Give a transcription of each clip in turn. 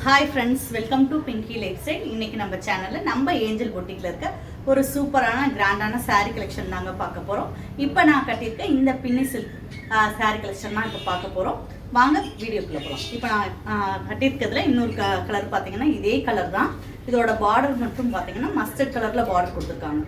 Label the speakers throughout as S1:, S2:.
S1: Hi friends, welcome to Pinki life style. இன்னைக்கு நம்ம சேனலில் நம்ம ஏஞ்சல் பொட்டிக்கில் இருக்க ஒரு சூப்பரான கிராண்டான சாரீ கலெக்ஷன் நாங்கள் பார்க்க போகிறோம். இப்போ நான் கட்டியிருக்க இந்த பின்னி சில்க் சாரீ கலெக்ஷன் தான் இப்போ பார்க்க போகிறோம். வாங்க வீடியோக்குள்ளே போகலாம். இப்போ நான் கட்டியிருக்கிறதுல இன்னொரு கலர் பார்த்தீங்கன்னா இதே கலர் தான். இதோட பார்டர் மட்டும் பார்த்தீங்கன்னா மஸ்டர்ட் கலரில் பார்டர் கொடுத்துருக்காங்க.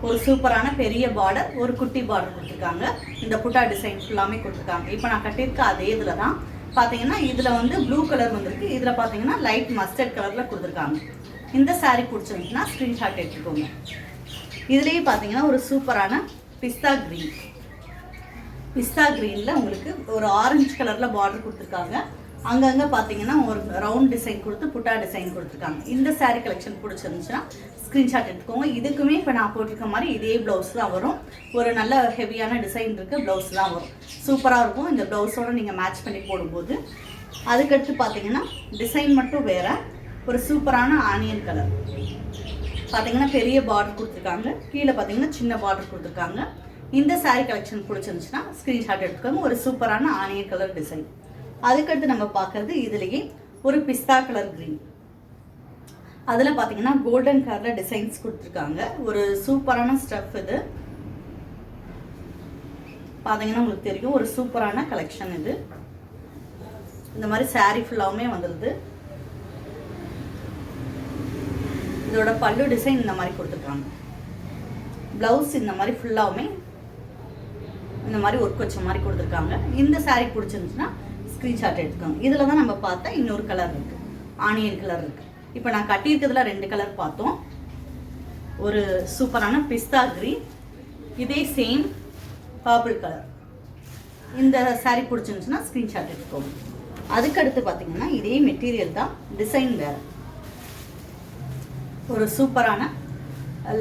S1: ஒரு சூப்பரான பெரிய பார்டர், ஒரு குட்டி பார்டர் கொடுத்துருக்காங்க. இந்த புட்டா டிசைன் ஃபுல்லாமே கொடுத்துருக்காங்க. இப்போ நான் கட்டியிருக்க அதே இதில் தான் பார்த்தீங்கன்னா இதில் வந்து ப்ளூ கலர் வந்திருக்கு. இதில் பார்த்தீங்கன்னா லைட் மஸ்டர்ட் கலரில் கொடுத்துருக்காங்க. இந்த சாரீ பிடிச்சிருந்துச்சுன்னா ஸ்க்ரீன்ஷாட் எடுத்துக்கோங்க. இதுலேயே பார்த்தீங்கன்னா ஒரு சூப்பரான பிஸ்தா க்ரீனில் உங்களுக்கு ஒரு ஆரஞ்சு கலரில் பார்டர் கொடுத்துருக்காங்க. அங்கங்கே பார்த்தீங்கன்னா ஒரு ரவுண்ட் டிசைன் கொடுத்து புட்டா டிசைன் கொடுத்துருக்காங்க. இந்த சாரீ கலெக்ஷன் பிடிச்சிருந்துச்சுன்னா ஸ்க்ரீன்ஷாட் எடுத்துக்கோங்க. இதுக்குமே இப்போ நான் போட்டிருக்க மாதிரி இதே ப்ளவுஸ் தான் வரும். ஒரு நல்ல ஹெவியான டிசைன் இருக்க ப்ளவுஸ் தான் வரும். சூப்பராக இருக்கும். இந்த ப்ளவுஸோடு நீங்கள் மேட்ச் பண்ணி போடும்போது. அதுக்கடுத்து பார்த்தீங்கன்னா டிசைன் மட்டும் வேறு. ஒரு சூப்பரான ஆனியன் கலர் பார்த்தீங்கன்னா பெரிய பார்டர் கொடுத்துருக்காங்க. கீழே பார்த்தீங்கன்னா சின்ன பார்டர் கொடுத்துருக்காங்க. இந்த சாரீ கலெக்ஷன் பிடிச்சிருந்துச்சுன்னா ஸ்க்ரீன்ஷாட் எடுத்துக்கோங்க. ஒரு சூப்பரான ஆனியன் கலர் டிசைன். அதுக்கடுத்து நம்ம பார்க்குறது இதுலேயே ஒரு பிஸ்தா கலர் க்ரீன். அதில் பார்த்தீங்கன்னா கோல்டன் கலரில் டிசைன்ஸ் கொடுத்துருக்காங்க. ஒரு சூப்பரான ஸ்டஃப் இது பார்த்தீங்கன்னா உங்களுக்கு தெரியும். ஒரு சூப்பரான கலெக்ஷன் இது. இந்த மாதிரி சாரீ ஃபுல்லாவுமே வந்துடுது. இதோட பல்லு டிசைன் இந்த மாதிரி கொடுத்துருக்காங்க. ப்ளவுஸ் இந்த மாதிரி ஃபுல்லாவுமே இந்த மாதிரி ஒர்க் வச்ச மாதிரி கொடுத்துருக்காங்க. இந்த சாரீ பிடிச்சிருந்துச்சுன்னா ஸ்க்ரீன்ஷாட் எடுத்துக்கோங்க. இதில் தான் நம்ம பார்த்தா இன்னொரு கலர் இருக்குது, ஆனியன் கலர் இருக்குது. இப்போ நான் கட்டியிருக்கிறதுல 2 கலர் பார்த்தோம். ஒரு சூப்பரான பிஸ்தா க்ரீன், இதே சேம் பர்பிள் கலர். இந்த சாரீ பிடிச்சிருந்துச்சுன்னா ஸ்க்ரீன்ஷாட் எடுத்துக்கோங்க. அதுக்கடுத்து பார்த்தீங்கன்னா இதே மெட்டீரியல் தான், டிசைன் வேறு. ஒரு சூப்பரான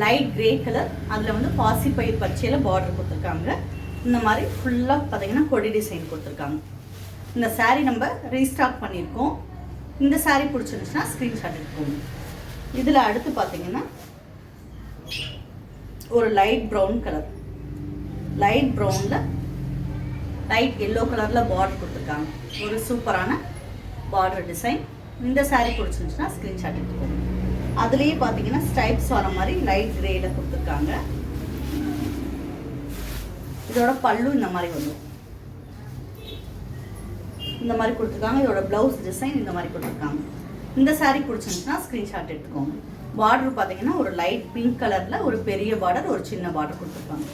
S1: லைட் கிரே கலர். அதில் வந்து பாசிப்பயிர் பச்சையில் பார்டர் கொடுத்துருக்காங்க. இந்த மாதிரி ஃபுல்லாக பார்த்தீங்கன்னா கொடி டிசைன் கொடுத்துருக்காங்க. இந்த சாரீ நம்ம ரீஸ்டாக் பண்ணியிருக்கோம். இந்த சாரீ பிடிச்சிருந்துச்சுன்னா ஸ்க்ரீன்ஷாட் எடுத்துக்கோங்க. இதில் அடுத்து பார்த்தீங்கன்னா ஒரு லைட் ப்ரௌன் கலர், லைட் ப்ரௌனில் லைட் எல்லோ கலரில் பார்டர் கொடுத்துருக்காங்க. ஒரு சூப்பரான பார்டர் டிசைன். இந்த சாரீ பிடிச்சிருந்துச்சுன்னா ஸ்க்ரீன்ஷாட் எடுத்துக்கோங்க. அதுலேயே பார்த்தீங்கன்னா ஸ்ட்ரைப்ஸ் வர மாதிரி லைட் கிரேயில் கொடுத்துருக்காங்க. இதோட பல்லு இந்த மாதிரி வரும். இந்த மாதிரி கொடுத்துருக்காங்க. இதோட ப்ளவுஸ் டிசைன் இந்த மாதிரி கொடுத்துருக்காங்க. இந்த சாரீ பிடிச்சிருந்துச்சுன்னா ஸ்க்ரீன்ஷாட் எடுத்துக்கோங்க. பார்டர் பார்த்தீங்கன்னா ஒரு லைட் பிங்க் கலரில் ஒரு பெரிய பார்டர், ஒரு சின்ன பார்டர் கொடுத்துருக்காங்க.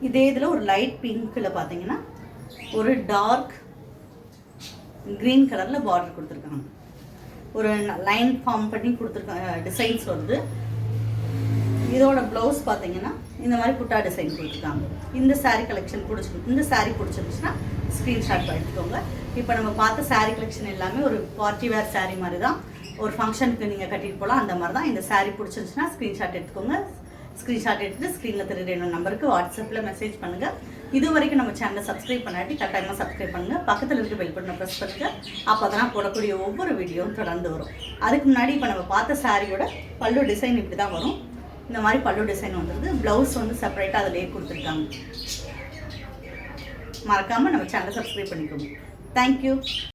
S1: இதே இதில் ஒரு லைட் பிங்க்கில் பார்த்தீங்கன்னா ஒரு டார்க் க்ரீன் கலரில் பார்டர் கொடுத்துருக்காங்க. ஒரு லைன் ஃபார்ம் பண்ணி கொடுத்துருக்காங்க. டிசைன்ஸ் வருது. இதோட ப்ளவுஸ் பார்த்தீங்கன்னா இந்த மாதிரி புட்டா டிசைன் கொடுத்துருக்காங்க. இந்த சாரீ கலெக்ஷன் இந்த சாரீ பிடிச்சிருந்துச்சுன்னா ஸ்க்ரீன்ஷாட் எடுத்துக்கோங்க. இப்போ நம்ம பார்த்த சாரீ கலெக்ஷன் எல்லாமே ஒரு பார்ட்டி வேர் சாரீ மாதிரி தான். ஒரு ஃபங்க்ஷனுக்கு நீங்கள் கட்டிட்டு போகலாம், அந்த மாதிரி தான். இந்த சாரீ பிடிச்சிருந்துச்சுன்னா ஸ்க்ரீன்ஷாட் எடுத்துக்கோங்க. ஸ்க்ரீன்ஷாட் எடுத்துட்டு ஸ்க்ரீனில் தெரியுற என்னோட நம்பருக்கு வாட்ஸ்அப்பில் மெசேஜ் பண்ணுங்கள். இது வரைக்கும் நம்ம சேனலை சப்ஸ்கிரைப் பண்ணாட்டி கட்டாயமாக சப்ஸ்கிரைப் பண்ணுங்கள். பக்கத்தில் இருக்க பெல் பட்டனை ப்ரெஸ் பண்ணுங்கள். அப்போ தான் போடக்கூடிய ஒவ்வொரு வீடியோவும் தொடர்ந்து வரும். அதுக்கு முன்னாடி இப்போ நம்ம பார்த்த சாரியோட பல்லு டிசைன் இப்படி தான் வரும். இந்த மாதிரி பல்லு டிசைன் வந்துடுது. ப்ளவுஸ் வந்து செப்பரேட்டாக அதிலேயே கொடுத்துருக்காங்க. மறக்காமல் நம்ம சேனலை சப்ஸ்கிரைப் பண்ணிக்கோங்க. தேங்க்யூ.